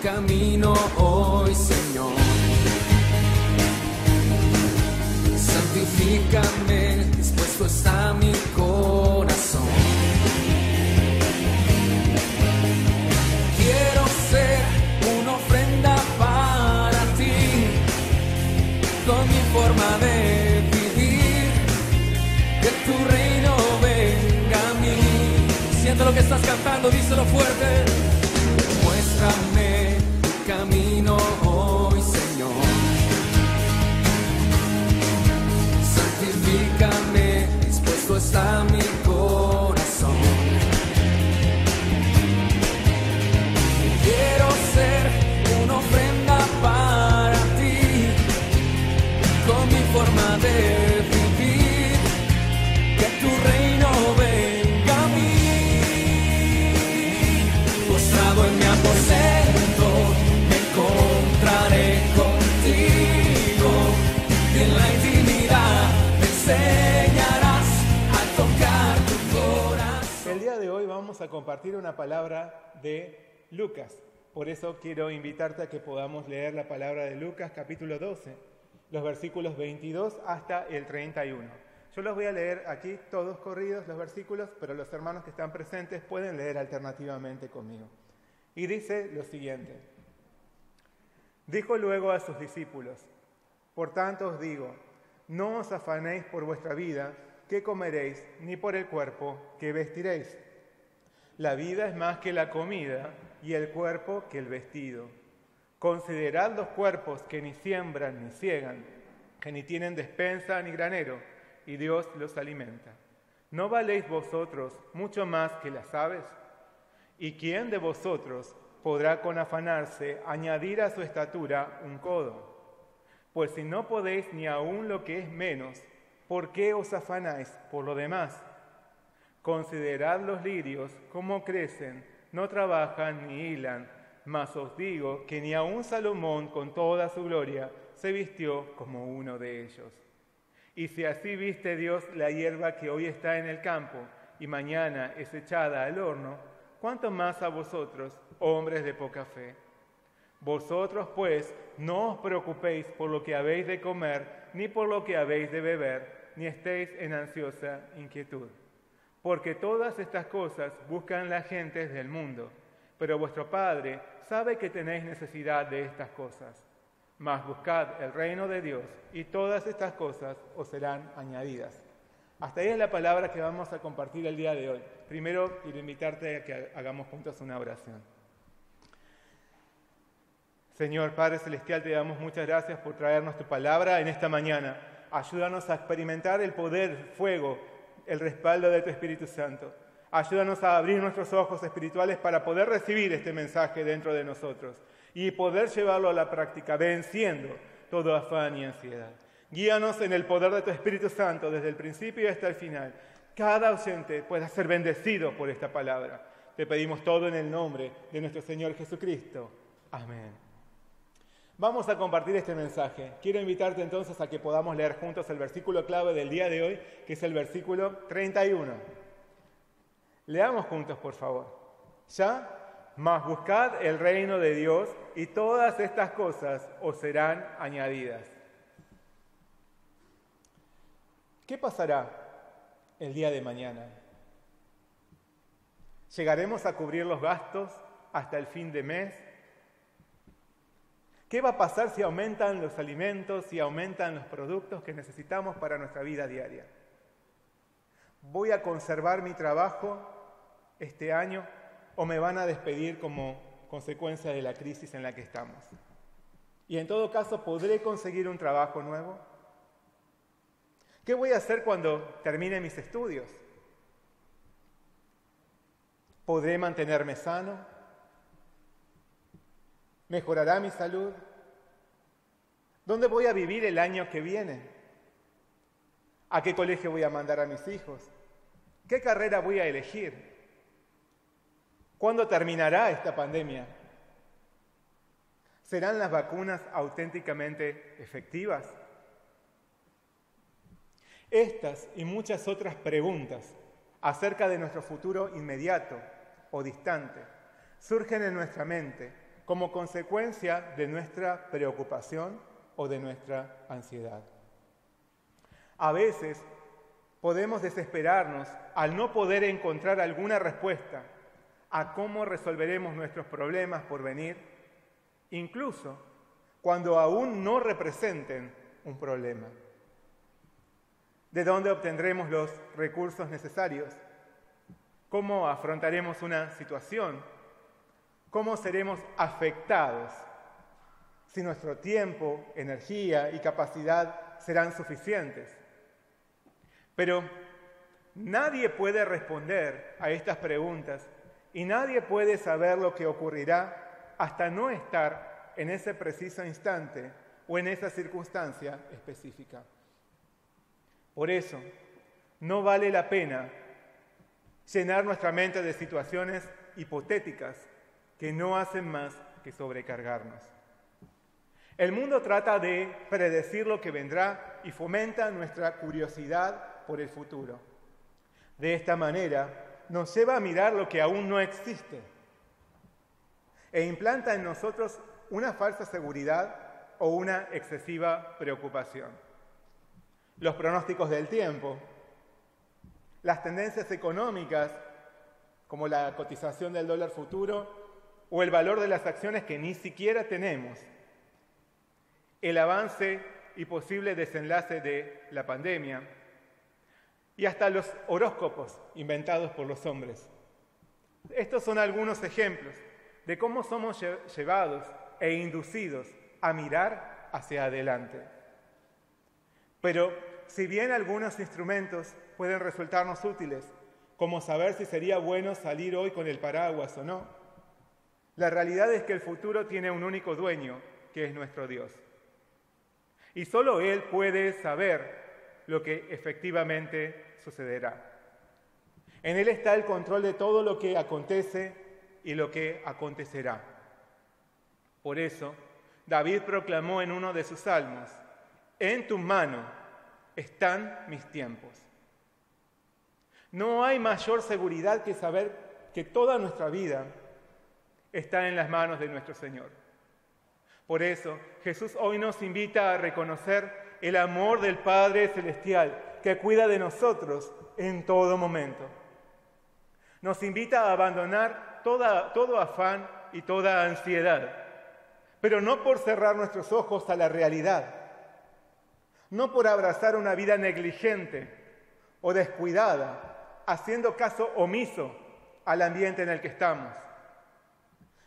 camino hoy, Señor. Santifícame, dispuesto está mi corazón. Quiero ser una ofrenda para ti, con mi forma de vivir, que tu reino venga a mí. Siento lo que estás cantando, díselo fuerte. Muéstrame tu camino hoy, Señor. Santifícame, dispuesto está mi corazón. Quiero ser una ofrenda para ti, con mi forma de vivir, que tu reino venga a mí. Postrado en mi aposento, me encontraré contigo, y en la intimidad me enseñarás a tocar tu corazón. El día de hoy vamos a compartir una palabra de Lucas. Por eso quiero invitarte a que podamos leer la palabra de Lucas, capítulo 12, los versículos 22 hasta el 31. Yo los voy a leer aquí todos corridos los versículos, pero los hermanos que están presentes pueden leer alternativamente conmigo. Y dice lo siguiente: dijo luego a sus discípulos: por tanto os digo, no os afanéis por vuestra vida, qué comeréis, ni por el cuerpo, qué vestiréis. La vida es más que la comida, y el cuerpo que el vestido. Considerad los cuerpos que ni siembran ni ciegan, que ni tienen despensa ni granero, y Dios los alimenta. ¿No valéis vosotros mucho más que las aves? ¿Y quién de vosotros podrá con afanarse añadir a su estatura un codo? Pues si no podéis ni aun lo que es menos, ¿por qué os afanáis por lo demás? Considerad los lirios, cómo crecen, no trabajan ni hilan, mas os digo que ni aun Salomón con toda su gloria se vistió como uno de ellos. Y si así viste Dios la hierba que hoy está en el campo y mañana es echada al horno, ¿cuánto más a vosotros, hombres de poca fe? Vosotros, pues, no os preocupéis por lo que habéis de comer, ni por lo que habéis de beber, ni estéis en ansiosa inquietud. Porque todas estas cosas buscan las gentes del mundo, pero vuestro Padre sabe que tenéis necesidad de estas cosas. Mas buscad el reino de Dios, y todas estas cosas os serán añadidas. Hasta ahí es la palabra que vamos a compartir el día de hoy. Primero, quiero invitarte a que hagamos juntos una oración. Señor Padre Celestial, te damos muchas gracias por traernos tu palabra en esta mañana. Ayúdanos a experimentar el poder, el fuego, el respaldo de tu Espíritu Santo. Ayúdanos a abrir nuestros ojos espirituales para poder recibir este mensaje dentro de nosotros y poder llevarlo a la práctica, venciendo todo afán y ansiedad. Guíanos en el poder de tu Espíritu Santo desde el principio hasta el final. Cada oyente pueda ser bendecido por esta palabra. Te pedimos todo en el nombre de nuestro Señor Jesucristo. Amén. Vamos a compartir este mensaje. Quiero invitarte entonces a que podamos leer juntos el versículo clave del día de hoy, que es el versículo 31. Leamos juntos, por favor. ¿Ya? Mas buscad el reino de Dios, y todas estas cosas os serán añadidas. ¿Qué pasará el día de mañana? ¿Llegaremos a cubrir los gastos hasta el fin de mes? ¿Qué va a pasar si aumentan los alimentos, si aumentan los productos que necesitamos para nuestra vida diaria? ¿Voy a conservar mi trabajo este año o me van a despedir como consecuencia de la crisis en la que estamos? Y en todo caso, ¿podré conseguir un trabajo nuevo? ¿Qué voy a hacer cuando termine mis estudios? ¿Podré mantenerme sano? ¿Mejorará mi salud? ¿Dónde voy a vivir el año que viene? ¿A qué colegio voy a mandar a mis hijos? ¿Qué carrera voy a elegir? ¿Cuándo terminará esta pandemia? ¿Serán las vacunas auténticamente efectivas? Estas y muchas otras preguntas acerca de nuestro futuro inmediato o distante surgen en nuestra mente como consecuencia de nuestra preocupación o de nuestra ansiedad. A veces podemos desesperarnos al no poder encontrar alguna respuesta a cómo resolveremos nuestros problemas por venir, incluso cuando aún no representen un problema. ¿De dónde obtendremos los recursos necesarios? ¿Cómo afrontaremos una situación? ¿Cómo seremos afectados? Si nuestro tiempo, energía y capacidad serán suficientes. Pero nadie puede responder a estas preguntas y nadie puede saber lo que ocurrirá hasta no estar en ese preciso instante o en esa circunstancia específica. Por eso, no vale la pena llenar nuestra mente de situaciones hipotéticas que no hacen más que sobrecargarnos. El mundo trata de predecir lo que vendrá y fomenta nuestra curiosidad por el futuro. De esta manera, nos lleva a mirar lo que aún no existe e implanta en nosotros una falsa seguridad o una excesiva preocupación. Los pronósticos del tiempo, las tendencias económicas, como la cotización del dólar futuro o el valor de las acciones que ni siquiera tenemos, el avance y posible desenlace de la pandemia, y hasta los horóscopos inventados por los hombres. Estos son algunos ejemplos de cómo somos llevados e inducidos a mirar hacia adelante. Pero si bien algunos instrumentos pueden resultarnos útiles, como saber si sería bueno salir hoy con el paraguas o no, la realidad es que el futuro tiene un único dueño, que es nuestro Dios. Y solo Él puede saber lo que efectivamente sucederá. En Él está el control de todo lo que acontece y lo que acontecerá. Por eso, David proclamó en uno de sus salmos: «En tu mano están mis tiempos». No hay mayor seguridad que saber que toda nuestra vida está en las manos de nuestro Señor. Por eso, Jesús hoy nos invita a reconocer el amor del Padre Celestial que cuida de nosotros en todo momento. Nos invita a abandonar todo afán y toda ansiedad, pero no por cerrar nuestros ojos a la realidad, no por abrazar una vida negligente o descuidada, haciendo caso omiso al ambiente en el que estamos.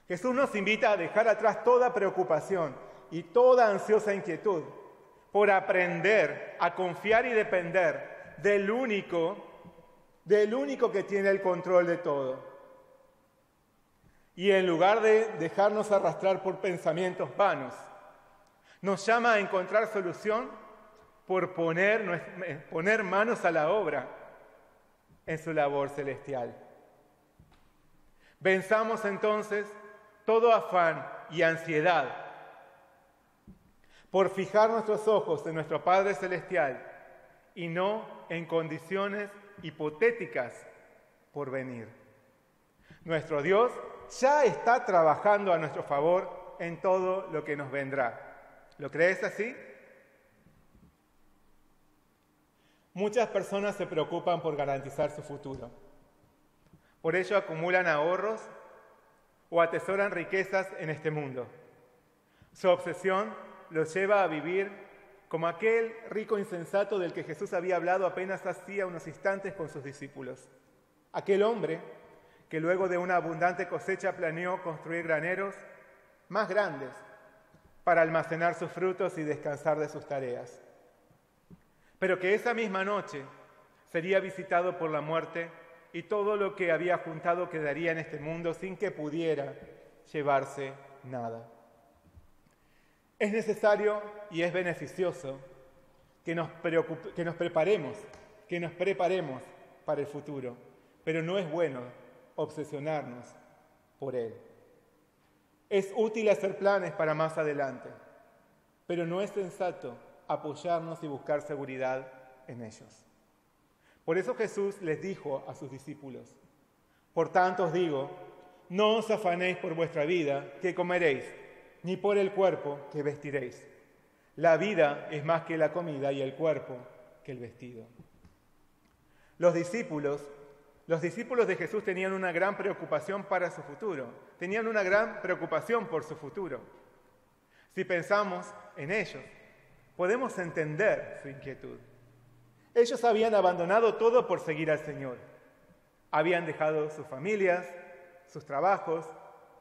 Jesús nos invita a dejar atrás toda preocupación y toda ansiosa inquietud por aprender a confiar y depender del único que tiene el control de todo. Y en lugar de dejarnos arrastrar por pensamientos vanos, nos llama a encontrar solución por poner manos a la obra en su labor celestial. Venzamos entonces todo afán y ansiedad por fijar nuestros ojos en nuestro Padre Celestial y no en condiciones hipotéticas por venir. Nuestro Dios ya está trabajando a nuestro favor en todo lo que nos vendrá. ¿Lo crees así? Muchas personas se preocupan por garantizar su futuro. Por ello acumulan ahorros o atesoran riquezas en este mundo. Su obsesión los lleva a vivir como aquel rico insensato del que Jesús había hablado apenas hacía unos instantes con sus discípulos. Aquel hombre que luego de una abundante cosecha planeó construir graneros más grandes para almacenar sus frutos y descansar de sus tareas. Pero que esa misma noche sería visitado por la muerte y todo lo que había juntado quedaría en este mundo sin que pudiera llevarse nada. Es necesario y es beneficioso que nos preparemos para el futuro, pero no es bueno obsesionarnos por él. Es útil hacer planes para más adelante, pero no es sensato apoyarnos y buscar seguridad en ellos. Por eso Jesús les dijo a sus discípulos: «Por tanto os digo, no os afanéis por vuestra vida, que comeréis, ni por el cuerpo, que vestiréis. La vida es más que la comida y el cuerpo que el vestido. Los discípulos de Jesús tenían una gran preocupación para su futuro, tenían una gran preocupación por su futuro. Si pensamos en ellos, podemos entender su inquietud. Ellos habían abandonado todo por seguir al Señor. Habían dejado sus familias, sus trabajos,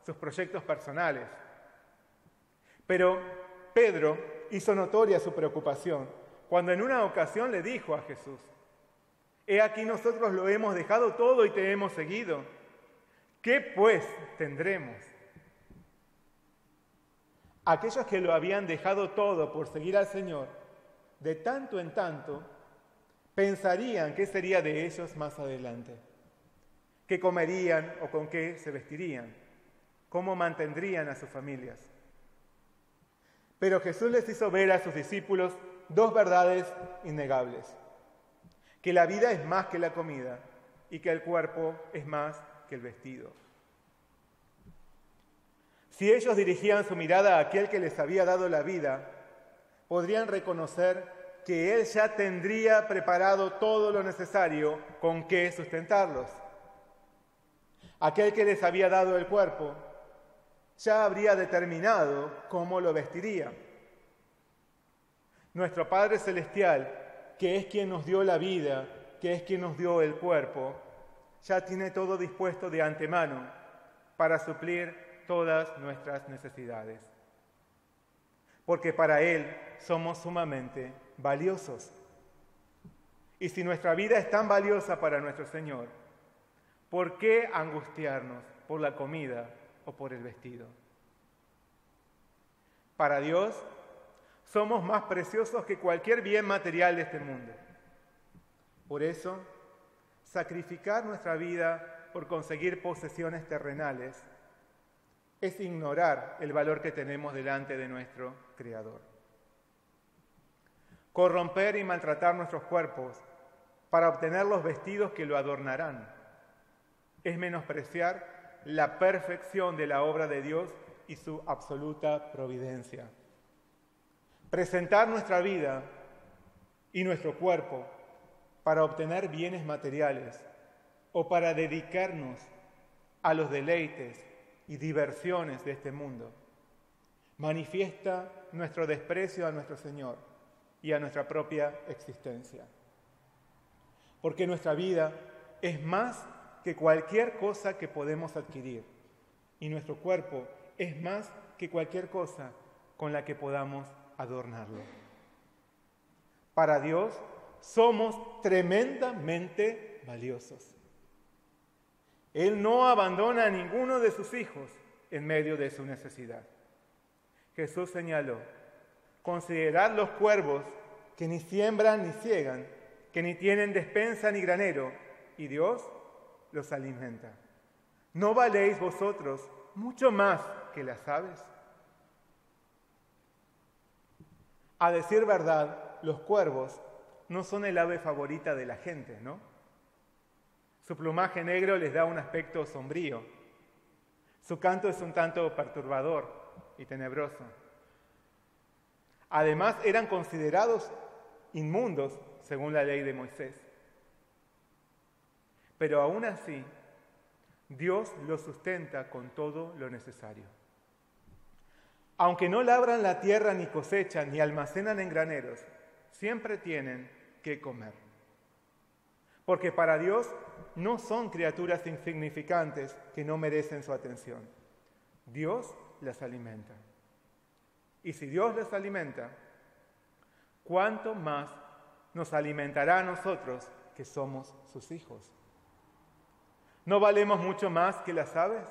sus proyectos personales. Pero Pedro hizo notoria su preocupación cuando en una ocasión le dijo a Jesús: «He aquí nosotros lo hemos dejado todo y te hemos seguido. ¿Qué pues tendremos?» Aquellos que lo habían dejado todo por seguir al Señor, de tanto en tanto, pensarían qué sería de ellos más adelante, qué comerían o con qué se vestirían, cómo mantendrían a sus familias. Pero Jesús les hizo ver a sus discípulos dos verdades innegables: que la vida es más que la comida y que el cuerpo es más que el vestido. Si ellos dirigían su mirada a aquel que les había dado la vida, podrían reconocer que Él ya tendría preparado todo lo necesario con qué sustentarlos. Aquel que les había dado el cuerpo ya habría determinado cómo lo vestiría. Nuestro Padre Celestial, que es quien nos dio la vida, que es quien nos dio el cuerpo, ya tiene todo dispuesto de antemano para suplir todas nuestras necesidades. Porque para Él somos sumamente valiosos. Y si nuestra vida es tan valiosa para nuestro Señor, ¿por qué angustiarnos por la comida o por el vestido? Para Dios somos más preciosos que cualquier bien material de este mundo. Por eso, sacrificar nuestra vida por conseguir posesiones terrenales es ignorar el valor que tenemos delante de nuestro Creador. Corromper y maltratar nuestros cuerpos para obtener los vestidos que lo adornarán es menospreciar la perfección de la obra de Dios y su absoluta providencia. Presentar nuestra vida y nuestro cuerpo para obtener bienes materiales o para dedicarnos a los deleites y diversiones de este mundo manifiesta nuestro desprecio a nuestro Señor y a nuestra propia existencia. Porque nuestra vida es más que cualquier cosa que podemos adquirir y nuestro cuerpo es más que cualquier cosa con la que podamos adornarlo. Para Dios somos tremendamente valiosos. Él no abandona a ninguno de sus hijos en medio de su necesidad. Jesús señaló: considerad los cuervos que ni siembran ni ciegan, que ni tienen despensa ni granero, y Dios los alimenta. ¿No valéis vosotros mucho más que las aves? A decir verdad, los cuervos no son el ave favorita de la gente, ¿no? Su plumaje negro les da un aspecto sombrío. Su canto es un tanto perturbador y tenebroso. Además, eran considerados inmundos según la ley de Moisés. Pero aún así, Dios los sustenta con todo lo necesario. Aunque no labran la tierra ni cosechan ni almacenan en graneros, siempre tienen que comer. Porque para Dios no son criaturas insignificantes que no merecen su atención. Dios las alimenta. Y si Dios las alimenta, ¿cuánto más nos alimentará a nosotros que somos sus hijos? ¿No valemos mucho más que las aves?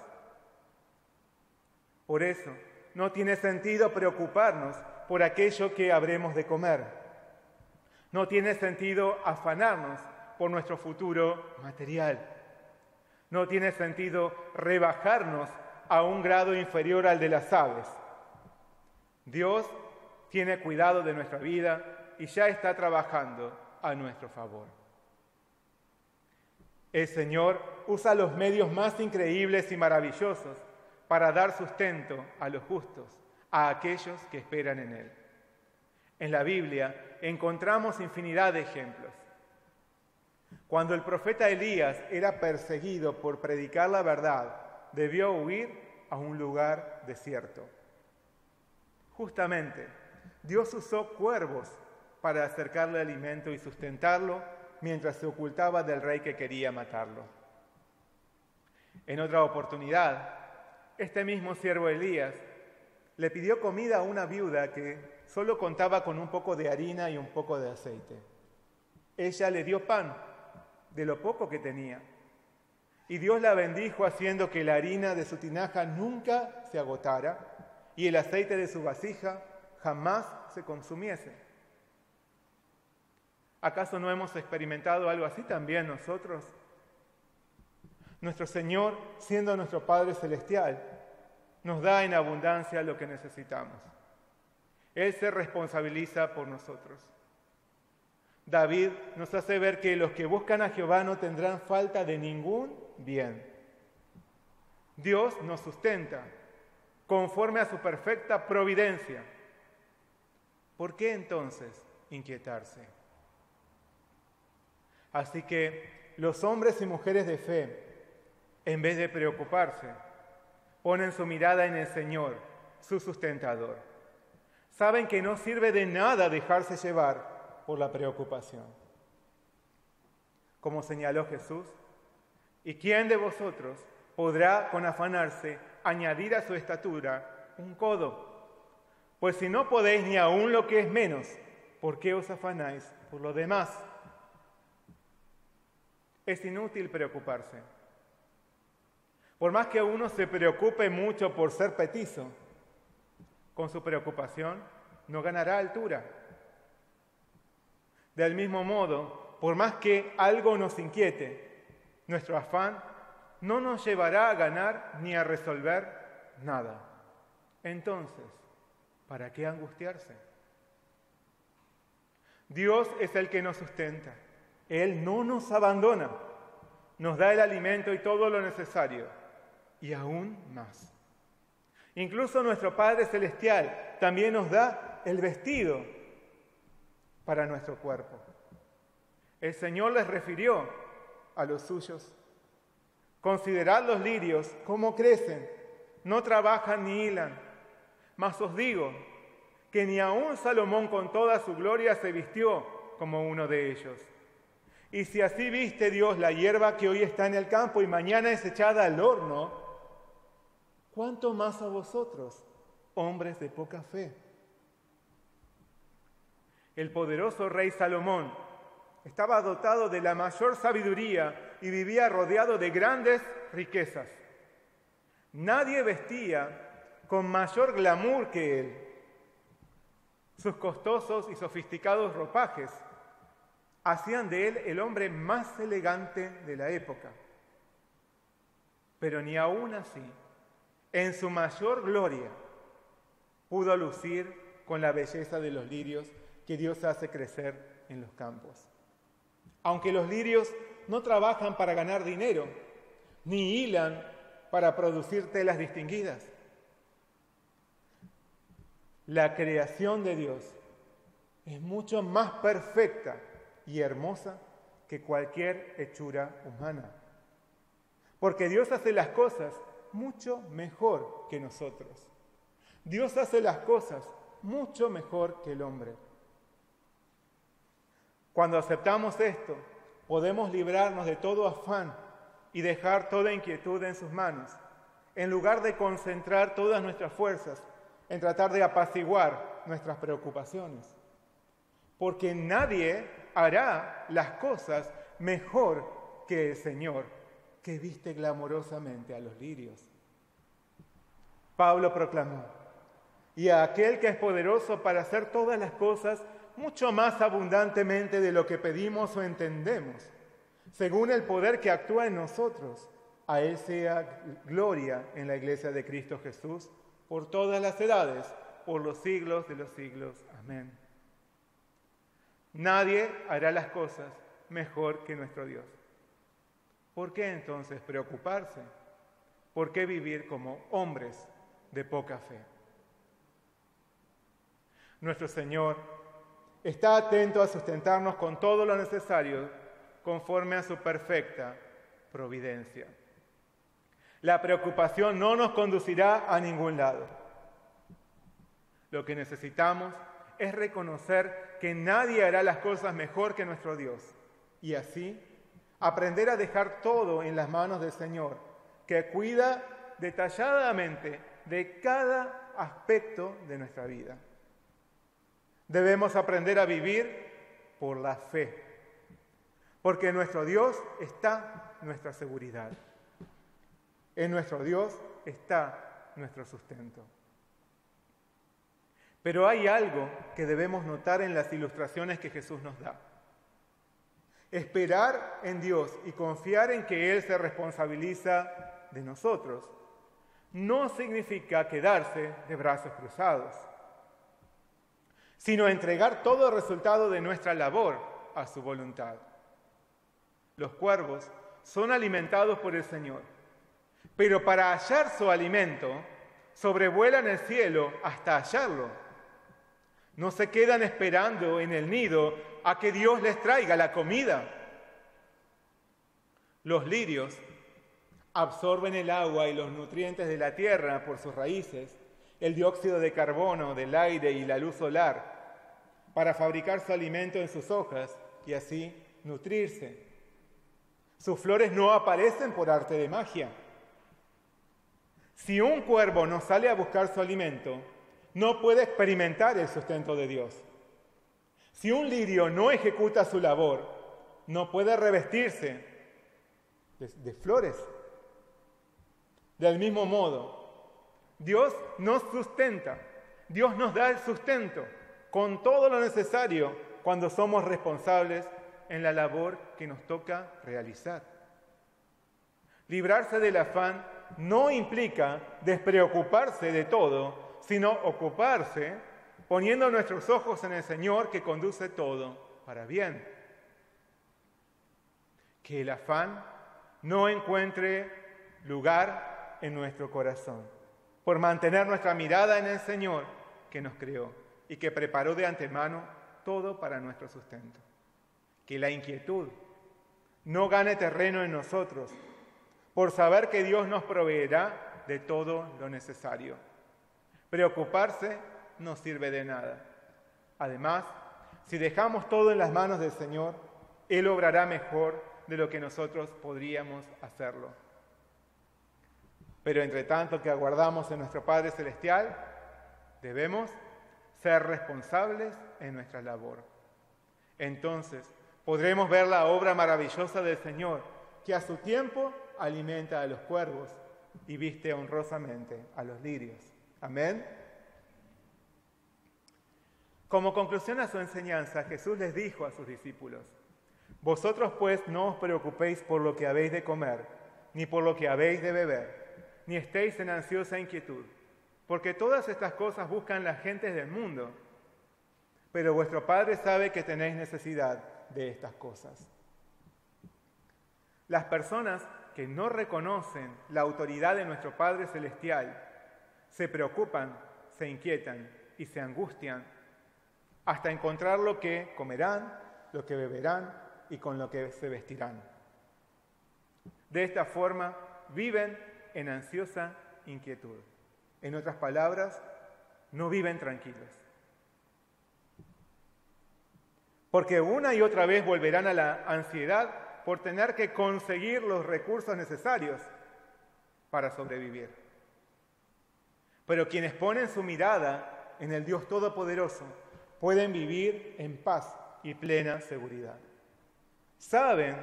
Por eso, no tiene sentido preocuparnos por aquello que habremos de comer. No tiene sentido afanarnos por nuestro futuro material. No tiene sentido rebajarnos a un grado inferior al de las aves. Dios tiene cuidado de nuestra vida y ya está trabajando a nuestro favor. El Señor usa los medios más increíbles y maravillosos para dar sustento a los justos, a aquellos que esperan en Él. En la Biblia encontramos infinidad de ejemplos. Cuando el profeta Elías era perseguido por predicar la verdad, debió huir a un lugar desierto. Justamente, Dios usó cuervos para acercarle alimento y sustentarlo mientras se ocultaba del rey que quería matarlo. En otra oportunidad, este mismo siervo Elías le pidió comida a una viuda que solo contaba con un poco de harina y un poco de aceite. Ella le dio pan de lo poco que tenía, y Dios la bendijo haciendo que la harina de su tinaja nunca se agotara y el aceite de su vasija jamás se consumiese. ¿Acaso no hemos experimentado algo así también nosotros? Nuestro Señor, siendo nuestro Padre Celestial, nos da en abundancia lo que necesitamos. Él se responsabiliza por nosotros. David nos hace ver que los que buscan a Jehová no tendrán falta de ningún bien. Dios nos sustenta conforme a su perfecta providencia. ¿Por qué entonces inquietarse? Así que los hombres y mujeres de fe, en vez de preocuparse, ponen su mirada en el Señor, su sustentador. Saben que no sirve de nada dejarse llevar por la preocupación. Como señaló Jesús, ¿y quién de vosotros podrá con afanarse añadir a su estatura un codo? Pues si no podéis ni aun lo que es menos, ¿por qué os afanáis por lo demás? Es inútil preocuparse. Por más que uno se preocupe mucho por ser petizo, con su preocupación no ganará altura. Del mismo modo, por más que algo nos inquiete, nuestro afán no nos llevará a ganar ni a resolver nada. Entonces, ¿para qué angustiarse? Dios es el que nos sustenta. Él no nos abandona, nos da el alimento y todo lo necesario, y aún más. Incluso nuestro Padre Celestial también nos da el vestido para nuestro cuerpo. El Señor les refirió a los suyos: considerad los lirios, cómo crecen, no trabajan ni hilan, mas os digo que ni aun Salomón con toda su gloria se vistió como uno de ellos. Y si así viste Dios la hierba que hoy está en el campo y mañana es echada al horno, ¿cuánto más a vosotros, hombres de poca fe? El poderoso rey Salomón estaba dotado de la mayor sabiduría y vivía rodeado de grandes riquezas. Nadie vestía con mayor glamour que él. Sus costosos y sofisticados ropajes hacían de él el hombre más elegante de la época. Pero ni aún así, en su mayor gloria, pudo lucir con la belleza de los lirios que Dios hace crecer en los campos. Aunque los lirios no trabajan para ganar dinero, ni hilan para producir telas distinguidas, la creación de Dios es mucho más perfecta y hermosa que cualquier hechura humana. Porque Dios hace las cosas mucho mejor que nosotros. Dios hace las cosas mucho mejor que el hombre. Cuando aceptamos esto, podemos librarnos de todo afán y dejar toda inquietud en sus manos, en lugar de concentrar todas nuestras fuerzas en tratar de apaciguar nuestras preocupaciones. Porque nadie hará las cosas mejor que el Señor, que viste glamorosamente a los lirios. Pablo proclamó: y a aquel que es poderoso para hacer todas las cosas mucho más abundantemente de lo que pedimos o entendemos, según el poder que actúa en nosotros, a Él sea gloria en la Iglesia de Cristo Jesús, por todas las edades, por los siglos de los siglos. Amén. Nadie hará las cosas mejor que nuestro Dios. ¿Por qué entonces preocuparse? ¿Por qué vivir como hombres de poca fe? Nuestro Señor está atento a sustentarnos con todo lo necesario conforme a su perfecta providencia. La preocupación no nos conducirá a ningún lado. Lo que necesitamos es reconocer que nadie hará las cosas mejor que nuestro Dios y así aprender a dejar todo en las manos del Señor, que cuida detalladamente de cada aspecto de nuestra vida. Debemos aprender a vivir por la fe, porque en nuestro Dios está nuestra seguridad. En nuestro Dios está nuestro sustento. Pero hay algo que debemos notar en las ilustraciones que Jesús nos da. Esperar en Dios y confiar en que Él se responsabiliza de nosotros no significa quedarse de brazos cruzados, sino entregar todo el resultado de nuestra labor a su voluntad. Los cuervos son alimentados por el Señor, pero para hallar su alimento, sobrevuelan el cielo hasta hallarlo. No se quedan esperando en el nido a que Dios les traiga la comida. Los lirios absorben el agua y los nutrientes de la tierra por sus raíces, el dióxido de carbono del aire y la luz solar, para fabricar su alimento en sus hojas y así nutrirse. Sus flores no aparecen por arte de magia. Si un cuervo no sale a buscar su alimento, no puede experimentar el sustento de Dios. Si un lirio no ejecuta su labor, no puede revestirse de flores. Del mismo modo, Dios nos sustenta, Dios nos da el sustento con todo lo necesario cuando somos responsables en la labor que nos toca realizar. Librarse del afán no implica despreocuparse de todo, sino ocuparse poniendo nuestros ojos en el Señor que conduce todo para bien. Que el afán no encuentre lugar en nuestro corazón, por mantener nuestra mirada en el Señor que nos creó y que preparó de antemano todo para nuestro sustento. Que la inquietud no gane terreno en nosotros, por saber que Dios nos proveerá de todo lo necesario. Preocuparse no sirve de nada. Además, si dejamos todo en las manos del Señor, Él obrará mejor de lo que nosotros podríamos hacerlo. Pero entre tanto que aguardamos en nuestro Padre Celestial, debemos ser responsables en nuestra labor. Entonces, podremos ver la obra maravillosa del Señor, que a su tiempo alimenta a los cuervos y viste honrosamente a los lirios. Amén. Como conclusión a su enseñanza, Jesús les dijo a sus discípulos: vosotros pues no os preocupéis por lo que habéis de comer, ni por lo que habéis de beber, ni estéis en ansiosa inquietud, porque todas estas cosas buscan las gentes del mundo, pero vuestro Padre sabe que tenéis necesidad de estas cosas. Las personas que no reconocen la autoridad de nuestro Padre Celestial se preocupan, se inquietan y se angustian hasta encontrar lo que comerán, lo que beberán y con lo que se vestirán. De esta forma viven en ansiosa inquietud. En otras palabras, no viven tranquilos. Porque una y otra vez volverán a la ansiedad por tener que conseguir los recursos necesarios para sobrevivir. Pero quienes ponen su mirada en el Dios Todopoderoso pueden vivir en paz y plena seguridad. Saben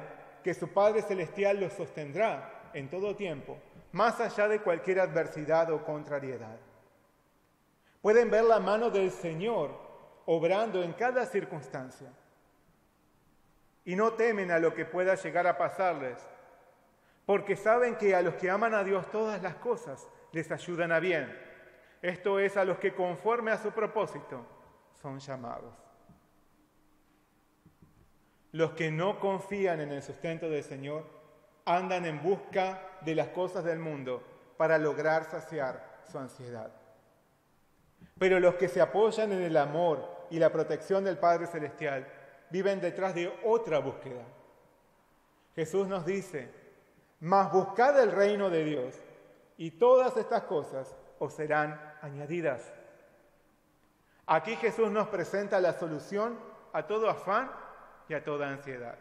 que su Padre Celestial los sostendrá en todo tiempo, más allá de cualquier adversidad o contrariedad. Pueden ver la mano del Señor obrando en cada circunstancia. Y no temen a lo que pueda llegar a pasarles, porque saben que a los que aman a Dios todas las cosas les ayudan a bien. Esto es, a los que conforme a su propósito son llamados. Los que no confían en el sustento del Señor andan en busca de las cosas del mundo para lograr saciar su ansiedad. Pero los que se apoyan en el amor y la protección del Padre Celestial viven detrás de otra búsqueda. Jesús nos dice: mas buscad el reino de Dios, y todas estas cosas os serán añadidas. Aquí Jesús nos presenta la solución a todo afán y a toda ansiedad.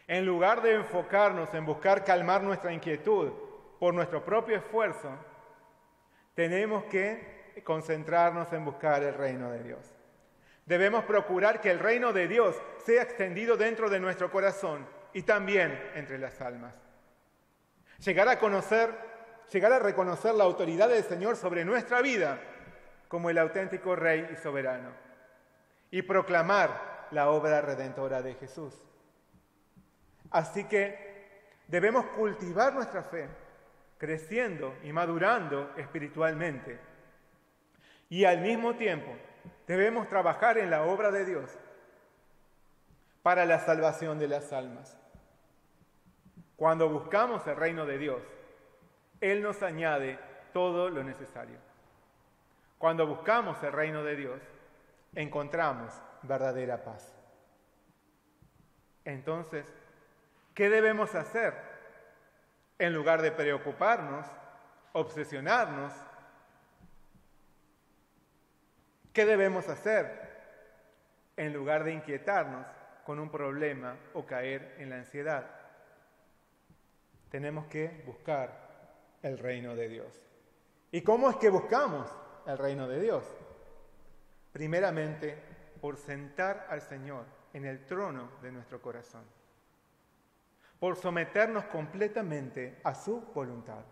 En lugar de enfocarnos en buscar calmar nuestra inquietud por nuestro propio esfuerzo, tenemos que concentrarnos en buscar el reino de Dios. Debemos procurar que el reino de Dios sea extendido dentro de nuestro corazón y también entre las almas. Llegar a reconocer la autoridad del Señor sobre nuestra vida como el auténtico Rey y soberano, y proclamar la obra redentora de Jesús. Así que debemos cultivar nuestra fe, creciendo y madurando espiritualmente. Y al mismo tiempo debemos trabajar en la obra de Dios para la salvación de las almas. Cuando buscamos el reino de Dios, Él nos añade todo lo necesario. Cuando buscamos el reino de Dios, encontramos verdadera paz. Entonces, ¿qué debemos hacer? En lugar de preocuparnos, obsesionarnos, ¿qué debemos hacer? En lugar de inquietarnos con un problema o caer en la ansiedad, tenemos que buscar el reino de Dios. ¿Y cómo es que buscamos el reino de Dios? Primeramente, por sentar al Señor en el trono de nuestro corazón, por someternos completamente a su voluntad.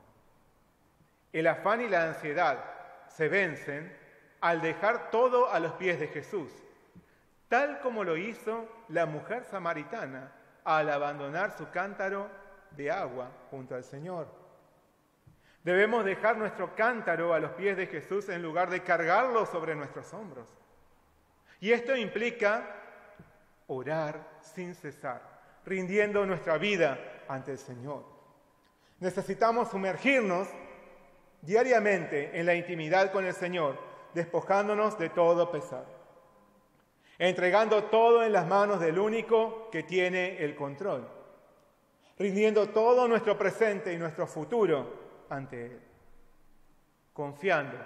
El afán y la ansiedad se vencen al dejar todo a los pies de Jesús, tal como lo hizo la mujer samaritana al abandonar su cántaro de agua junto al Señor. Debemos dejar nuestro cántaro a los pies de Jesús en lugar de cargarlo sobre nuestros hombros. Y esto implica orar sin cesar, rindiendo nuestra vida ante el Señor. Necesitamos sumergirnos diariamente en la intimidad con el Señor, despojándonos de todo pesar, entregando todo en las manos del único que tiene el control, rindiendo todo nuestro presente y nuestro futuro ante Él, confiando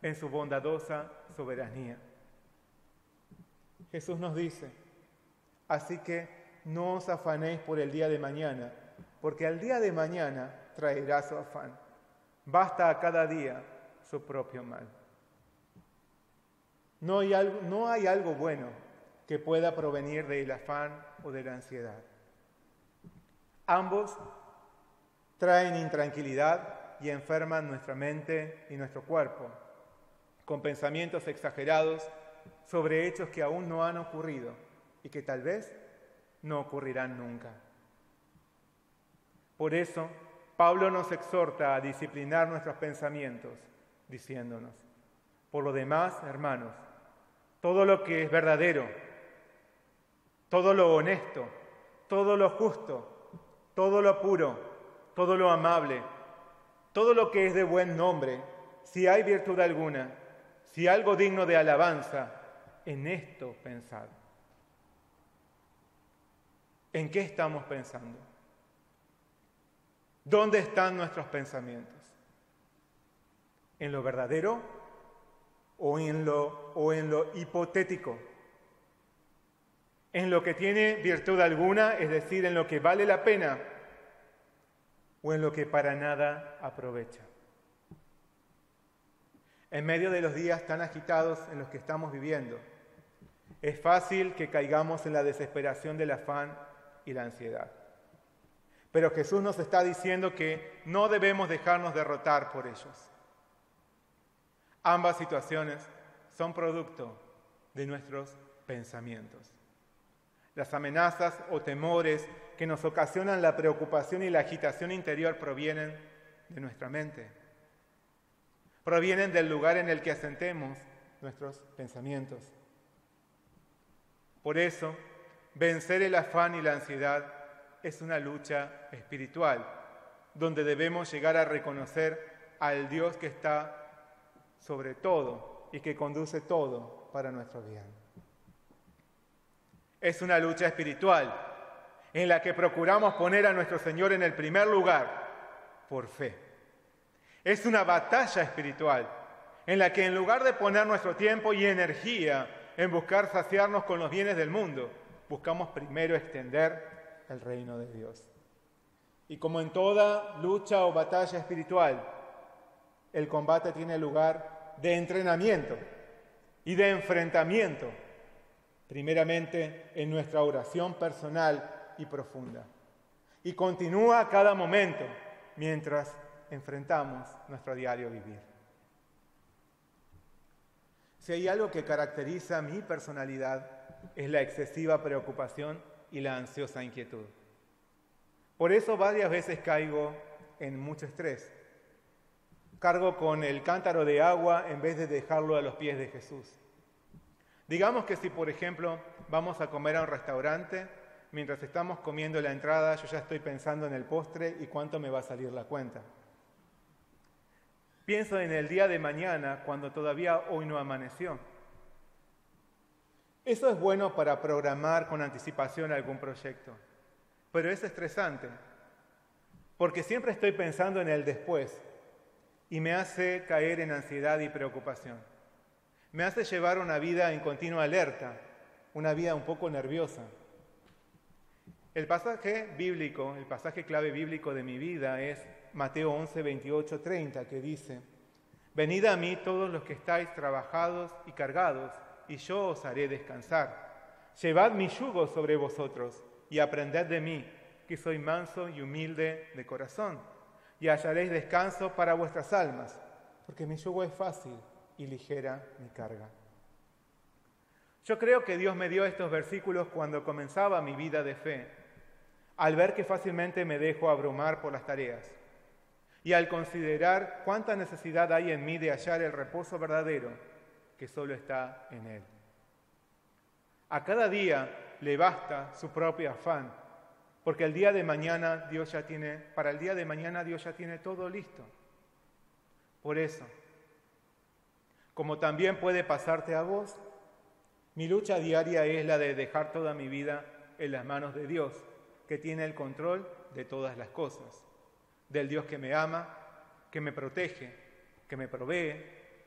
en su bondadosa soberanía. Jesús nos dice: así que no os afanéis por el día de mañana, porque al día de mañana traerá su afán. Basta a cada día su propio mal. No hay algo bueno que pueda provenir del afán o de la ansiedad. Ambos traen intranquilidad y enferman nuestra mente y nuestro cuerpo, con pensamientos exagerados sobre hechos que aún no han ocurrido y que tal vez no ocurrirán nunca. Por eso, Pablo nos exhorta a disciplinar nuestros pensamientos, diciéndonos: por lo demás, hermanos, todo lo que es verdadero, todo lo honesto, todo lo justo, todo lo puro, todo lo amable, todo lo que es de buen nombre, si hay virtud alguna, si algo digno de alabanza, en esto pensad. ¿En qué estamos pensando? ¿Dónde están nuestros pensamientos? ¿En lo verdadero o en lo hipotético? ¿En lo que tiene virtud alguna, es decir, en lo que vale la pena, o en lo que para nada aprovecha? En medio de los días tan agitados en los que estamos viviendo, es fácil que caigamos en la desesperación del afán y la ansiedad. Pero Jesús nos está diciendo que no debemos dejarnos derrotar por ellos. Ambas situaciones son producto de nuestros pensamientos. Las amenazas o temores que nos ocasionan la preocupación y la agitación interior provienen de nuestra mente. Provienen del lugar en el que asentemos nuestros pensamientos. Por eso, vencer el afán y la ansiedad es una lucha espiritual, donde debemos llegar a reconocer al Dios que está sobre todo y que conduce todo para nuestro bien. Es una lucha espiritual en la que procuramos poner a nuestro Señor en el primer lugar por fe. Es una batalla espiritual en la que en lugar de poner nuestro tiempo y energía en buscar saciarnos con los bienes del mundo, buscamos primero extender el reino de Dios. Y como en toda lucha o batalla espiritual, el combate tiene lugar de entrenamiento y de enfrentamiento, primeramente en nuestra oración personal y profunda. Y continúa a cada momento mientras enfrentamos nuestro diario vivir. Si hay algo que caracteriza mi personalidad, es la excesiva preocupación y la ansiosa inquietud. Por eso varias veces caigo en mucho estrés. Cargo con el cántaro de agua en vez de dejarlo a los pies de Jesús. Digamos que si, por ejemplo, vamos a comer a un restaurante, mientras estamos comiendo la entrada, yo ya estoy pensando en el postre y cuánto me va a salir la cuenta. Pienso en el día de mañana, cuando todavía hoy no amaneció. Eso es bueno para programar con anticipación algún proyecto, pero es estresante, porque siempre estoy pensando en el después y me hace caer en ansiedad y preocupación. Me hace llevar una vida en continua alerta, una vida un poco nerviosa. El pasaje bíblico, el pasaje clave bíblico de mi vida es Mateo 11, 28, 30, que dice: «Venid a mí todos los que estáis trabajados y cargados, y yo os haré descansar. Llevad mi yugo sobre vosotros y aprended de mí, que soy manso y humilde de corazón, y hallaréis descanso para vuestras almas, porque mi yugo es fácil y ligera mi carga». Yo creo que Dios me dio estos versículos cuando comenzaba mi vida de fe, al ver que fácilmente me dejo abrumar por las tareas y al considerar cuánta necesidad hay en mí de hallar el reposo verdadero que solo está en Él. A cada día le basta su propio afán, porque para el día de mañana Dios ya tiene todo listo. Por eso, como también puede pasarte a vos, mi lucha diaria es la de dejar toda mi vida en las manos de Dios, que tiene el control de todas las cosas, del Dios que me ama, que me protege, que me provee,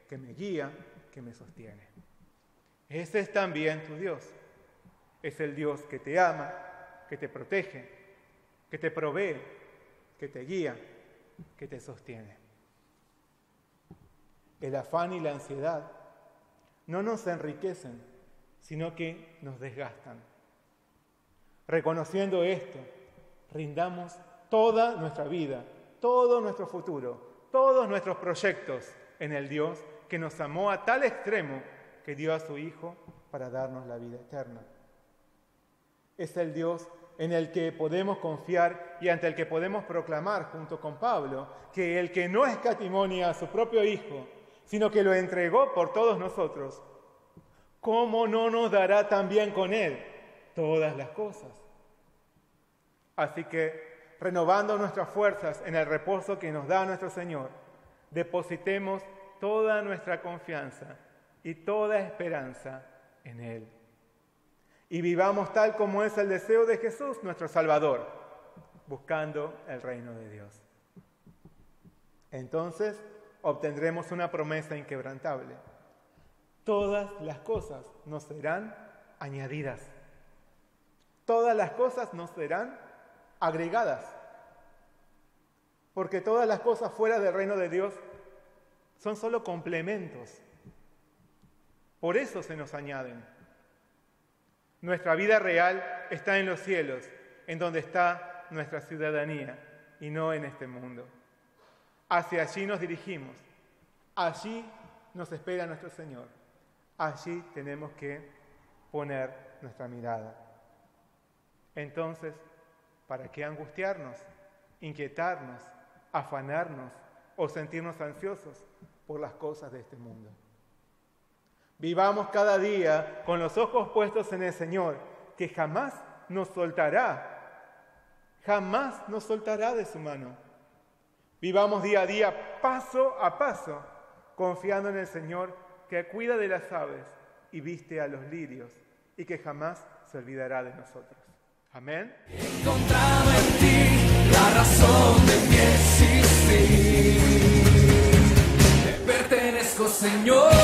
que me guía, que me sostiene. Ese es también tu Dios. Es el Dios que te ama, que te protege, que te provee, que te guía, que te sostiene. El afán y la ansiedad no nos enriquecen, sino que nos desgastan. Reconociendo esto, rindamos toda nuestra vida, todo nuestro futuro, todos nuestros proyectos en el Dios que nos amó a tal extremo que dio a su Hijo para darnos la vida eterna. Es el Dios en el que podemos confiar y ante el que podemos proclamar junto con Pablo que el que no escatimonia a su propio Hijo, sino que lo entregó por todos nosotros, ¿cómo no nos dará también con Él todas las cosas? Así que, renovando nuestras fuerzas en el reposo que nos da nuestro Señor, depositemos toda nuestra confianza y toda esperanza en Él. Y vivamos tal como es el deseo de Jesús, nuestro Salvador, buscando el reino de Dios. Entonces obtendremos una promesa inquebrantable. Todas las cosas nos serán añadidas. Todas las cosas nos serán agregadas. Porque todas las cosas fuera del reino de Dios son solo complementos. Por eso se nos añaden. Nuestra vida real está en los cielos, en donde está nuestra ciudadanía, y no en este mundo. Hacia allí nos dirigimos. Allí nos espera nuestro Señor. Allí tenemos que poner nuestra mirada. Entonces, ¿para qué angustiarnos, inquietarnos, afanarnos o sentirnos ansiosos por las cosas de este mundo? Vivamos cada día con los ojos puestos en el Señor, que jamás nos soltará jamás nos soltará de su mano. Vivamos día a día, paso a paso, confiando en el Señor que cuida de las aves y viste a los lirios y que jamás se olvidará de nosotros. Amén. He encontrado en ti la razón de mi existir. Te pertenezco, Señor.